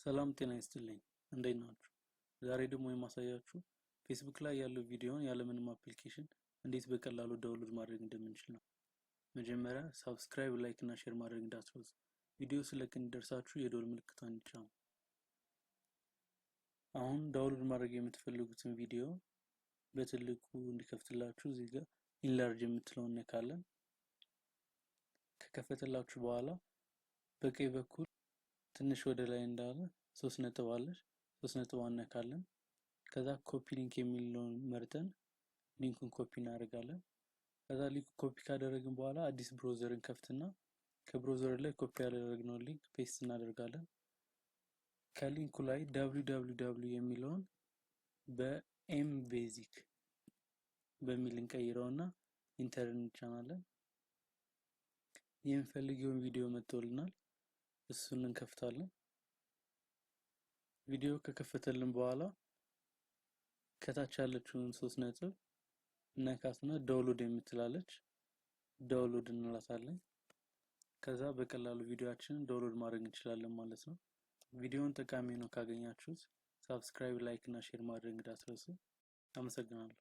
ሰላም ጤና ይስጥልኝ እንዴት ናችሁ? ዛሬ ደግሞ የማሳያችሁ ፌስቡክ ላይ ያለው ቪዲዮን ያለምንም አፕሊኬሽን እንዴት በቀላሉ ዳውንሎድ ማድረግ እንደምንችል ነው። መጀመሪያ ሰብስክራይብ፣ ላይክ እና ሼር ማድረግ እንዳትረሱ። ቪዲዮ ስለቅ እንዲደርሳችሁ የደወል ምልክቱን ይጫኑ። አሁን ዳውንሎድ ማድረግ የምትፈልጉትን ቪዲዮ በትልቁ እንዲከፍትላችሁ እዚህ ጋር ኢንላርጅ የምትለውን ነካለን። ከከፈተላችሁ በኋላ በቀኝ በኩል ትንሽ ወደ ላይ እንዳለ 3 ነጥብ አለች። 3 ነጥብ ነካለን። ከዛ ኮፒ ሊንክ የሚለውን መርጠን ሊንኩን ኮፒ እናደርጋለን። ከዛ ሊንክ ኮፒ ካደረግን በኋላ አዲስ ብራውዘርን ከፍትና ከብራውዘር ላይ ኮፒ ያደረግነው ሊንክ ፔስት እናደርጋለን። ከሊንኩ ላይ www የሚለውን በኤም ቤዚክ በሚል እንቀይረውና ኢንተር እንጫናለን። የምንፈልገውን ቪዲዮ መጥቶልናል። እሱን እንከፍታለን። ቪዲዮ ከከፈተልን በኋላ ከታች ያለችውን 3 ነጥብ ነካትና ዳውንሎድ የምትላለች ዳውንሎድ እንላታለን። ከዛ በቀላሉ ቪዲዮአችንን ዳውንሎድ ማድረግ እንችላለን ማለት ነው። ቪዲዮውን ጠቃሚ ነው ካገኛችሁት ሰብስክራይብ፣ ላይክ እና ሼር ማድረግ እንዳትረሱ። አመሰግናለሁ።